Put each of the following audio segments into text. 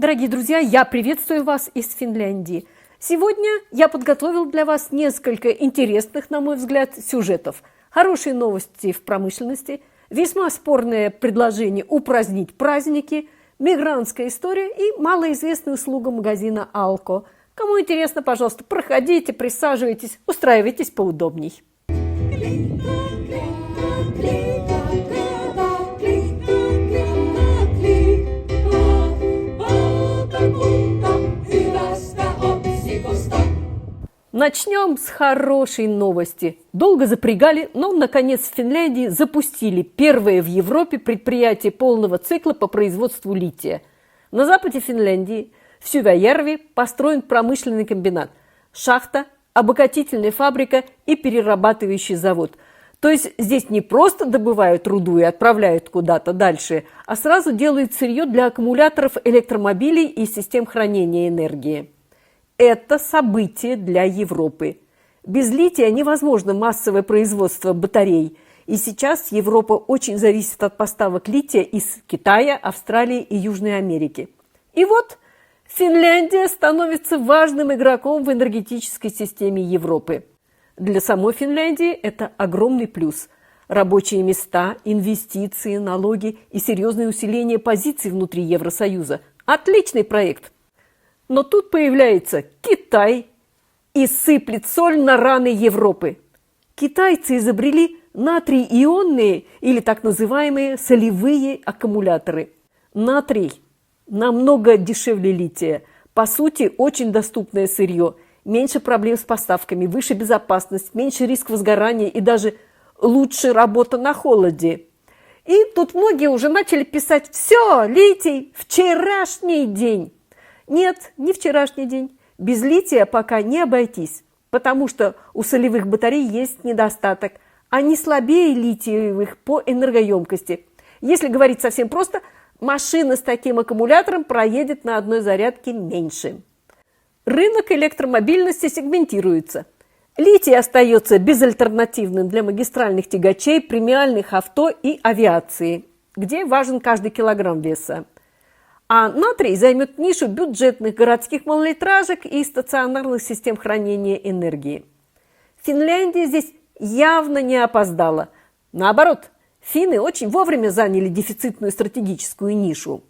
Дорогие друзья, я приветствую вас из Финляндии. Сегодня я подготовил для вас несколько интересных, на мой взгляд, сюжетов. Хорошие новости в промышленности, весьма спорное предложение упразднить праздники, мигрантская история и малоизвестная услуга магазина «Алко». Кому интересно, пожалуйста, проходите, присаживайтесь, устраивайтесь поудобней. Начнем с хорошей новости. Долго запрягали, но, наконец, в Финляндии запустили первое в Европе предприятие полного цикла по производству лития. На западе Финляндии, в Сювяжärvi, построен промышленный комбинат, шахта, обогатительная фабрика и перерабатывающий завод. То есть здесь не просто добывают руду и отправляют куда-то дальше, а сразу делают сырье для аккумуляторов электромобилей и систем хранения энергии. Это событие для Европы. Без лития невозможно массовое производство батарей. И сейчас Европа очень зависит от поставок лития из Китая, Австралии и Южной Америки. И вот Финляндия становится важным игроком в энергетической системе Европы. Для самой Финляндии это огромный плюс. Рабочие места, инвестиции, налоги и серьезное усиление позиций внутри Евросоюза. Отличный проект. Но тут появляется Китай и сыплет соль на раны Европы. Китайцы изобрели натрий-ионные или так называемые солевые аккумуляторы. Натрий намного дешевле лития. По сути, очень доступное сырье. Меньше проблем с поставками, выше безопасность, меньше риск возгорания и даже лучше работа на холоде. И тут многие уже начали писать: «Все, литий, вчерашний день». Нет, не вчерашний день. Без лития пока не обойтись, потому что у солевых батарей есть недостаток. Они слабее литиевых по энергоемкости. Если говорить совсем просто, машина с таким аккумулятором проедет на одной зарядке меньше. Рынок электромобильности сегментируется. Литий остается безальтернативным для магистральных тягачей, премиальных авто и авиации, где важен каждый килограмм веса. А натрий займет нишу бюджетных городских малолитражек и стационарных систем хранения энергии. Финляндия здесь явно не опоздала. Наоборот, финны очень вовремя заняли дефицитную стратегическую нишу.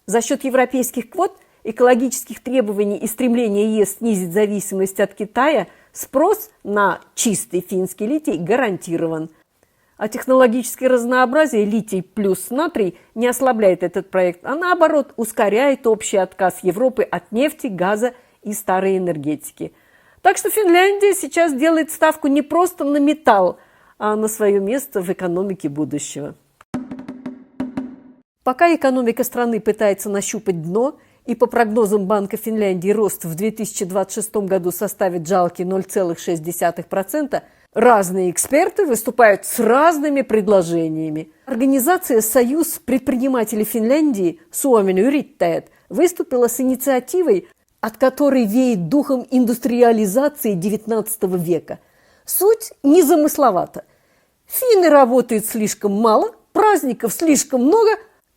За счет европейских квот, экологических требований и стремления ЕС снизить зависимость от Китая, спрос на чистый финский литий гарантирован. А технологическое разнообразие литий плюс натрий не ослабляет этот проект, а наоборот ускоряет общий отказ Европы от нефти, газа и старой энергетики. Так что Финляндия сейчас делает ставку не просто на металл, а на свое место в экономике будущего. Пока экономика страны пытается нащупать дно, и по прогнозам Банка Финляндии рост в 2026 году составит жалкие 0,6%, разные эксперты выступают с разными предложениями. Организация «Союз предпринимателей Финляндии» Suomen Yrittäjät выступила с инициативой, от которой веет духом индустриализации XIX века. Суть незамысловата. Финны работают слишком мало, праздников слишком много,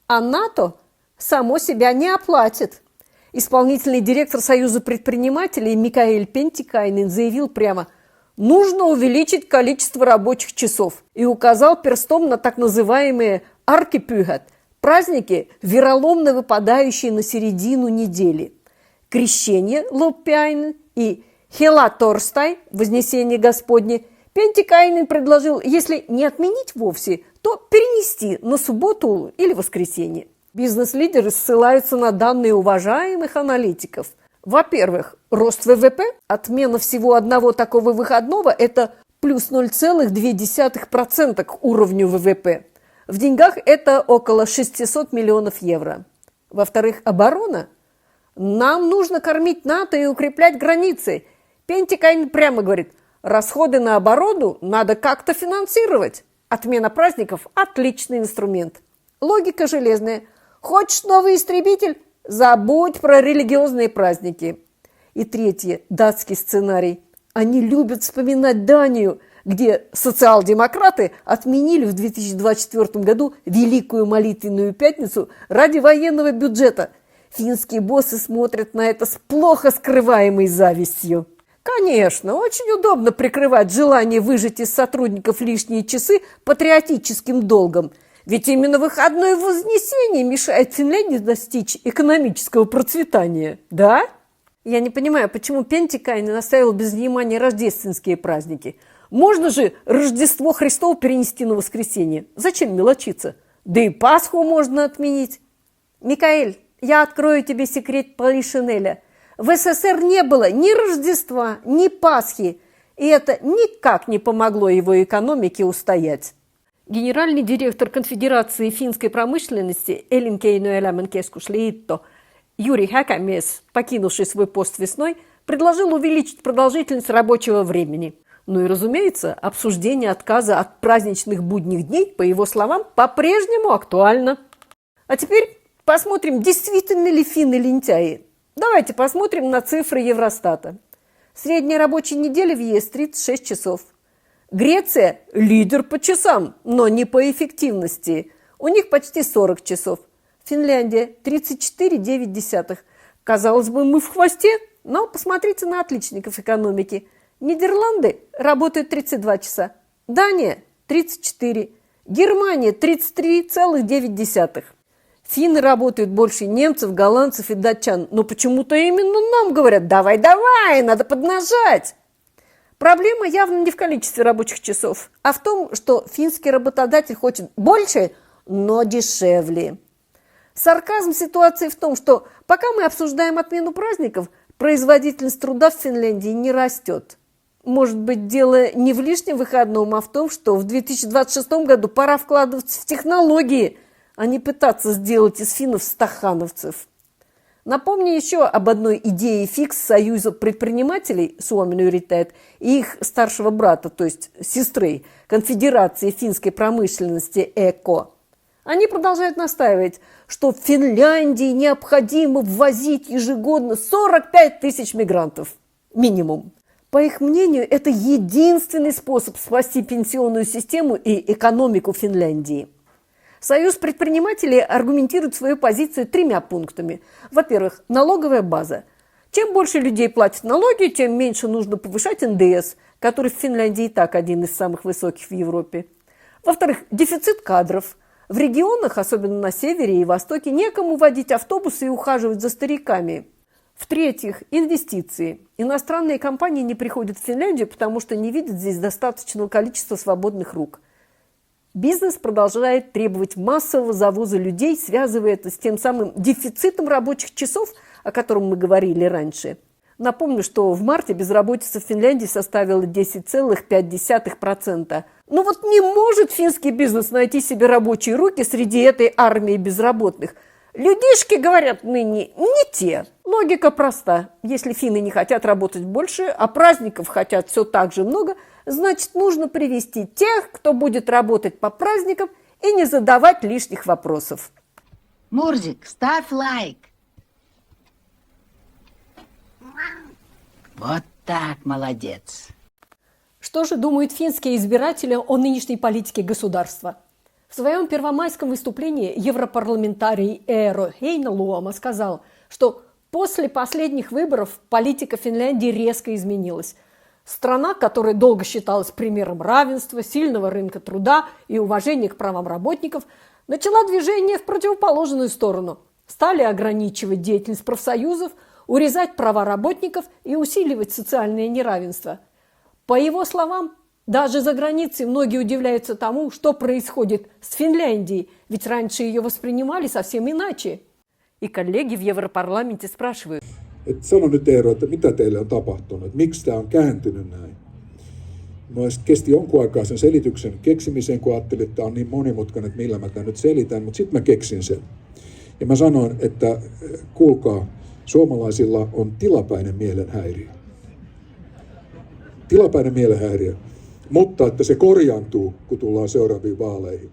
а НАТО само себя не оплатит. Исполнительный директор Союза предпринимателей Микаэль Пентикайнен заявил прямо: «Нужно увеличить количество рабочих часов» и указал перстом на так называемые «аркипюхат» – праздники, вероломно выпадающие на середину недели. Крещение Лоппиайнен и Хелаторстай – Вознесение Господне. Пентикайнен предложил, если не отменить вовсе, то перенести на субботу или воскресенье. Бизнес-лидеры ссылаются на данные уважаемых аналитиков. Во-первых, рост ВВП, отмена всего одного такого выходного – это плюс 0,2% к уровню ВВП. В деньгах это около 600 миллионов евро. Во-вторых, оборона. Нам нужно кормить НАТО и укреплять границы. Пентикайнен прямо говорит: расходы на оборону надо как-то финансировать. Отмена праздников – отличный инструмент. Логика железная. Хочешь новый истребитель? Забудь про религиозные праздники. И третье, датский сценарий. Они любят вспоминать Данию, где социал-демократы отменили в 2024 году Великую молитвенную пятницу ради военного бюджета. финские боссы смотрят на это с плохо скрываемой завистью. Конечно, очень удобно прикрывать желание выжать из сотрудников лишние часы патриотическим долгом. Ведь именно выходное вознесение мешает Финляндии достичь экономического процветания, да? Я не понимаю, почему Пентикайнен оставил без внимания рождественские праздники. Можно же Рождество Христово перенести на воскресенье. Зачем мелочиться? Да и Пасху можно отменить. Микаэль, я открою тебе секрет Полишинеля. В СССР не было ни Рождества, ни Пасхи, и это никак не помогло его экономике устоять. Генеральный директор Конфедерации финской промышленности Elinkeinoelämän keskusliitto Юрий Häkämies, покинувший свой пост весной, предложил увеличить продолжительность рабочего времени. Ну и, разумеется, обсуждение отказа от праздничных будних дней, по его словам, по-прежнему актуально. А теперь посмотрим, действительно ли финны лентяи. Давайте посмотрим на цифры Евростата. Средняя рабочая неделя в ЕС 36 часов. Греция – лидер по часам, но не по эффективности. У них почти 40 часов. Финляндия – 34,9. Казалось бы, мы в хвосте, но посмотрите на отличников экономики. Нидерланды работают 32 часа, Дания – 34, Германия – 33,9. Финны работают больше немцев, голландцев и датчан, но почему-то именно нам говорят: давай, надо поднажать. Проблема явно не в количестве рабочих часов, а в том, что финский работодатель хочет больше, но дешевле. Сарказм ситуации в том, что пока мы обсуждаем отмену праздников, производительность труда в Финляндии не растет. Может быть, дело не в лишнем выходном, а в том, что в 2026 году пора вкладываться в технологии, а не пытаться сделать из финнов стахановцев. Напомню еще об одной идее фикс Союза предпринимателей Suomen Yrittäjät и их старшего брата, то есть сестры, Конфедерации финской промышленности ЭКО. Они продолжают настаивать, что в Финляндии необходимо ввозить ежегодно 45 тысяч мигрантов. Минимум. По их мнению, это единственный способ спасти пенсионную систему и экономику Финляндии. Союз предпринимателей аргументирует свою позицию 3 пунктами. Во-первых, налоговая база. Чем больше людей платят налоги, тем меньше нужно повышать НДС, который в Финляндии и так один из самых высоких в Европе. Во-вторых, дефицит кадров. В регионах, особенно на севере и востоке, некому водить автобусы и ухаживать за стариками. В-третьих, инвестиции. Иностранные компании не приходят в Финляндию, потому что не видят здесь достаточного количества свободных рук. Бизнес продолжает требовать массового завоза людей, связывая это с тем самым дефицитом рабочих часов, о котором мы говорили раньше. Напомню, что в марте безработица в Финляндии составила 10,5%. Но вот не может финский бизнес найти себе рабочие руки среди этой армии безработных. Людишки, говорят, ныне не те. Логика проста. Если финны не хотят работать больше, а праздников хотят все так же много, значит, нужно привести тех, кто будет работать по праздникам и не задавать лишних вопросов. Мурзик, ставь лайк. Вот так, молодец. Что же думают финские избиратели о нынешней политике государства? В своем первомайском выступлении европарламентарий Эero Heinäluoma сказал, что после последних выборов политика Финляндии резко изменилась. Страна, которая долго считалась примером равенства, сильного рынка труда и уважения к правам работников, начала движение в противоположную сторону. Стали ограничивать деятельность профсоюзов, урезать права работников и усиливать социальное неравенство. По его словам, даже за границей многие удивляются тому, что происходит с Финляндией, ведь раньше ее воспринимали совсем иначе. И коллеги в Европарламенте спрашивают: Sano nyt Eero, että mitä teille on tapahtunut, miksi tämä on kääntynyt näin? Mä kesti jonkun aikaa sen selityksen keksimiseen, kun ajattelin, että tämä on niin monimutkainen, että millä mä tämän nyt selitän, mutta sitten mä keksin sen. Ja mä sanoin, että kuulkaa, suomalaisilla on tilapäinen mielenhäiriö. Tilapäinen mielenhäiriö, mutta että se korjaantuu, kun tullaan seuraaviin vaaleihin.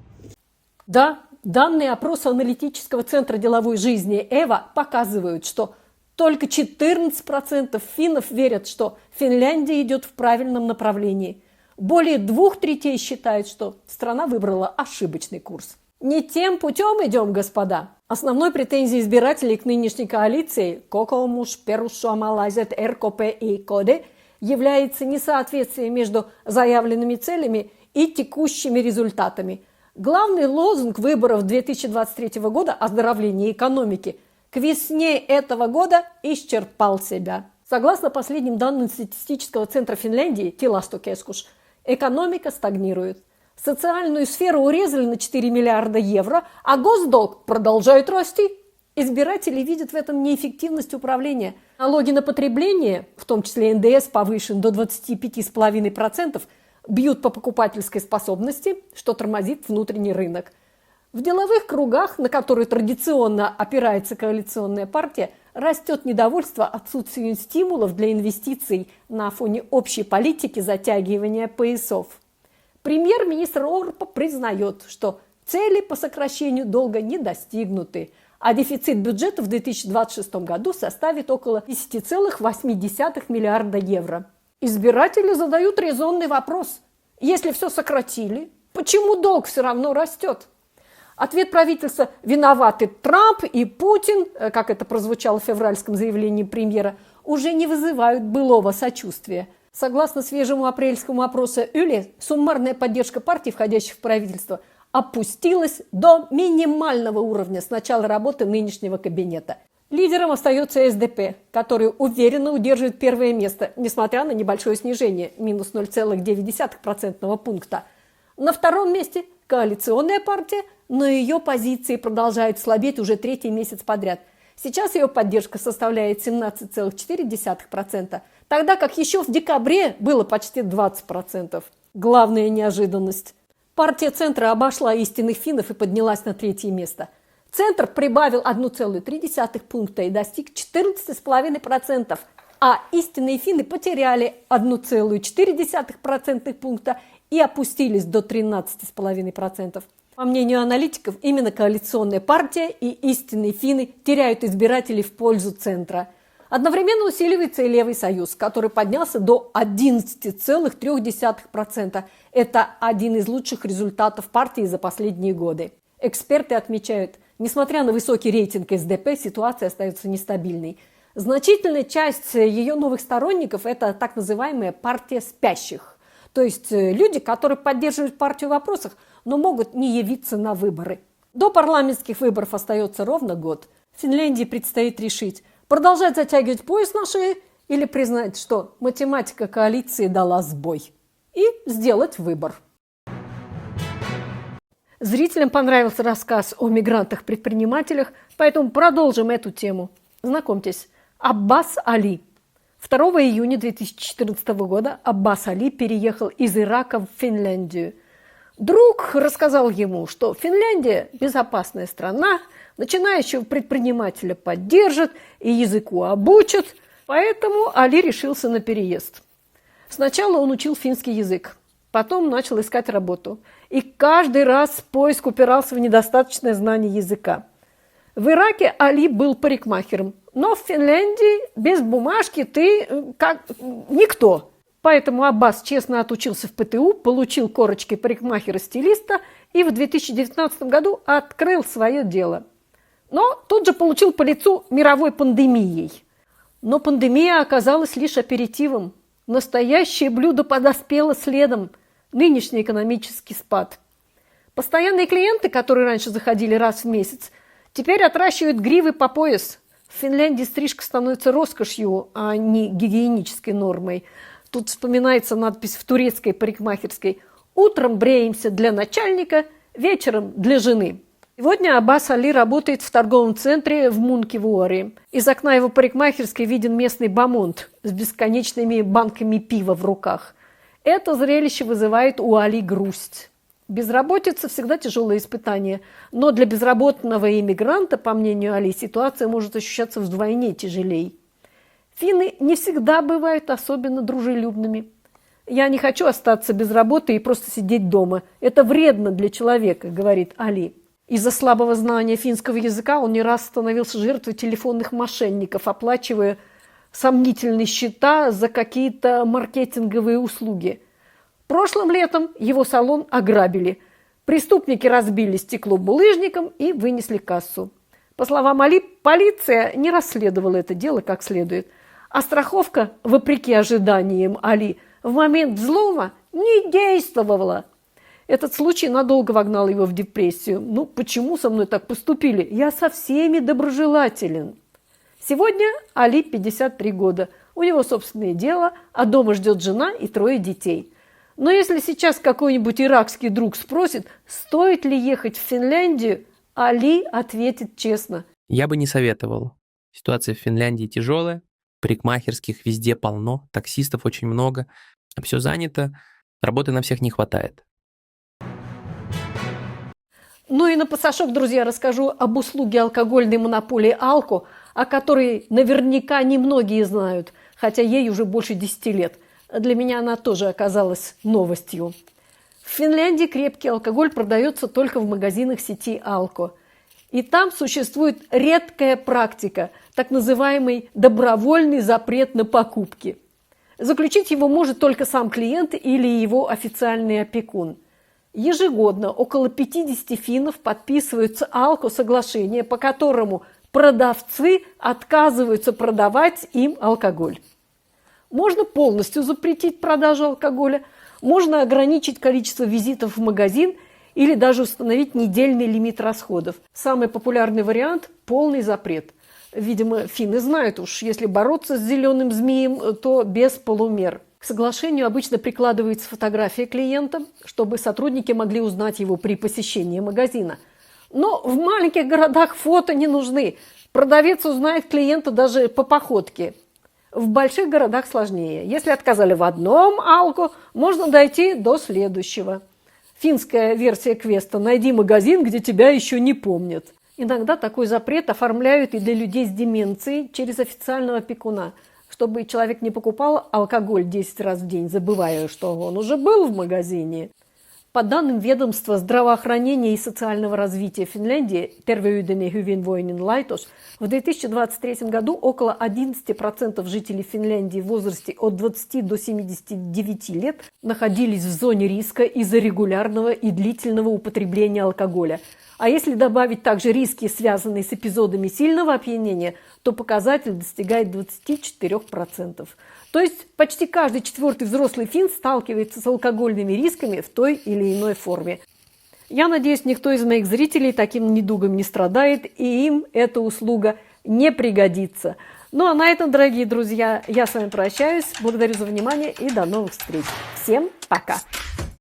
Да, данные опроса аналитического центра деловой жизни ЭВА показывают, что только 14% финнов верят, что Финляндия идет в правильном направлении. Более 2/3 считают, что страна выбрала ошибочный курс. Не тем путем идем, господа. Основной претензией избирателей к нынешней коалиции «Kokoomus, Perussuomalaiset, РКП и КОДЕ» является несоответствие между заявленными целями и текущими результатами. Главный лозунг выборов 2023 года «Оздоровление экономики» к весне этого года исчерпал себя. Согласно последним данным статистического центра Финляндии Tilastokeskus, экономика стагнирует. Социальную сферу урезали на 4 миллиарда евро, а госдолг продолжает расти. Избиратели видят в этом неэффективность управления. Налоги на потребление, в том числе НДС, повышен до 25,5%, бьют по покупательской способности, что тормозит внутренний рынок. В деловых кругах, на которые традиционно опирается коалиционная партия, растет недовольство отсутствием стимулов для инвестиций на фоне общей политики затягивания поясов. Премьер-министр Орпо признает, что цели по сокращению долга не достигнуты, а дефицит бюджета в 2026 году составит около 10,8 миллиарда евро. Избиратели задают резонный вопрос. Если все сократили, почему долг все равно растет? Ответ правительства «виноваты Трамп и Путин», как это прозвучало в февральском заявлении премьера, уже не вызывают былого сочувствия. Согласно свежему апрельскому опросу Юли, суммарная поддержка партий, входящих в правительство, опустилась до минимального уровня с начала работы нынешнего кабинета. Лидером остается СДП, который уверенно удерживает первое место, несмотря на небольшое снижение, минус 0,9% пункта. На втором месте коалиционная партия, но ее позиции продолжают слабеть уже третий месяц подряд. Сейчас ее поддержка составляет 17,4%, тогда как еще в декабре было почти 20%. Главная неожиданность. Партия Центра обошла истинных финнов и поднялась на третье место. Центр прибавил 1,3 пункта и достиг 14,5%, а истинные финны потеряли 1,4 пункта и опустились до 13,5%. По мнению аналитиков, именно коалиционная партия и истинные финны теряют избирателей в пользу Центра. Одновременно усиливается и Левый союз, который поднялся до 11,3%. Это один из лучших результатов партии за последние годы. Эксперты отмечают, несмотря на высокий рейтинг СДП, ситуация остается нестабильной. Значительная часть ее новых сторонников – это так называемая партия спящих. То есть люди, которые поддерживают партию в вопросах, но могут не явиться на выборы. До парламентских выборов остается ровно год. Финляндии предстоит решить, продолжать затягивать пояс на шее или признать, что математика коалиции дала сбой. И сделать выбор. Зрителям понравился рассказ о мигрантах-предпринимателях, поэтому продолжим эту тему. Знакомьтесь, Аббас Али. 2 июня 2014 года Аббас Али переехал из Ирака в Финляндию. Друг рассказал ему, что Финляндия – безопасная страна, начинающего предпринимателя поддержат и языку обучат, поэтому Али решился на переезд. Сначала он учил финский язык, потом начал искать работу. И каждый раз поиск упирался в недостаточное знание языка. В Ираке Али был парикмахером, но в Финляндии без бумажки ты как никто. Поэтому Аббас честно отучился в ПТУ, получил корочки парикмахера-стилиста и в 2019 году открыл свое дело. Но тут же получил по лицу мировой пандемией. Но пандемия оказалась лишь аперитивом. Настоящее блюдо подоспело следом – нынешний экономический спад. Постоянные клиенты, которые раньше заходили раз в месяц, теперь отращивают гривы по пояс. В Финляндии стрижка становится роскошью, а не гигиенической нормой. Тут вспоминается надпись в турецкой парикмахерской: «Утром бреемся для начальника, вечером для жены». Сегодня Аббас Али работает в торговом центре в Мункевуоре. Из окна его парикмахерской виден местный бамонт с бесконечными банками пива в руках. Это зрелище вызывает у Али грусть. Безработица всегда тяжелое испытание, но для безработного иммигранта, по мнению Али, ситуация может ощущаться вдвойне тяжелее. Финны не всегда бывают особенно дружелюбными. «Я не хочу остаться без работы и просто сидеть дома. Это вредно для человека», – говорит Али. Из-за слабого знания финского языка он не раз становился жертвой телефонных мошенников, оплачивая сомнительные счета за какие-то маркетинговые услуги. Прошлым летом его салон ограбили. Преступники разбили стекло булыжником и вынесли кассу. По словам Али, полиция не расследовала это дело как следует. А страховка, вопреки ожиданиям Али, в момент взлома не действовала. Этот случай надолго вогнал его в депрессию. Ну, почему со мной так поступили? Я со всеми доброжелателен. Сегодня Али 53 года. У него собственное дело, а дома ждет жена и 3 детей. Но если сейчас какой-нибудь иракский друг спросит, стоит ли ехать в Финляндию, Али ответит честно. Я бы не советовал. Ситуация в Финляндии тяжелая, парикмахерских везде полно, таксистов очень много, все занято, работы на всех не хватает. Ну и на пасашок, друзья, расскажу об услуге алкогольной монополии «Алко», о которой наверняка немногие знают, хотя ей уже больше 10 лет. Для меня она тоже оказалась новостью. В Финляндии крепкий алкоголь продается только в магазинах сети «Алко». И там существует редкая практика, так называемый добровольный запрет на покупки. Заключить его может только сам клиент или его официальный опекун. Ежегодно около 50 финнов подписывают с «Алко» соглашение, по которому продавцы отказываются продавать им алкоголь. Можно полностью запретить продажу алкоголя, можно ограничить количество визитов в магазин или даже установить недельный лимит расходов. Самый популярный вариант – полный запрет. Видимо, финны знают уж, если бороться с зеленым змеем, то без полумер. К соглашению обычно прикладывается фотография клиента, чтобы сотрудники могли узнать его при посещении магазина. Но в маленьких городах фото не нужны. Продавец узнает клиента даже по походке. В больших городах сложнее. Если отказали в одном «Алко», можно дойти до следующего. Финская версия квеста «Найди магазин, где тебя еще не помнят». Иногда такой запрет оформляют и для людей с деменцией через официального опекуна, чтобы человек не покупал алкоголь 10 раз в день, забывая, что он уже был в магазине. По данным ведомства здравоохранения и социального развития Финляндии, Terveyden ja hyvinvoinnin laitos, в 2023 году около 11% жителей Финляндии в возрасте от 20 до 79 лет находились в зоне риска из-за регулярного и длительного употребления алкоголя. А если добавить также риски, связанные с эпизодами сильного опьянения, то показатель достигает 24%. То есть почти каждый 4-й взрослый финн сталкивается с алкогольными рисками в той или иной форме. Я надеюсь, никто из моих зрителей таким недугом не страдает, и им эта услуга не пригодится. Ну а на этом, дорогие друзья, я с вами прощаюсь. Благодарю за внимание и до новых встреч. Всем пока!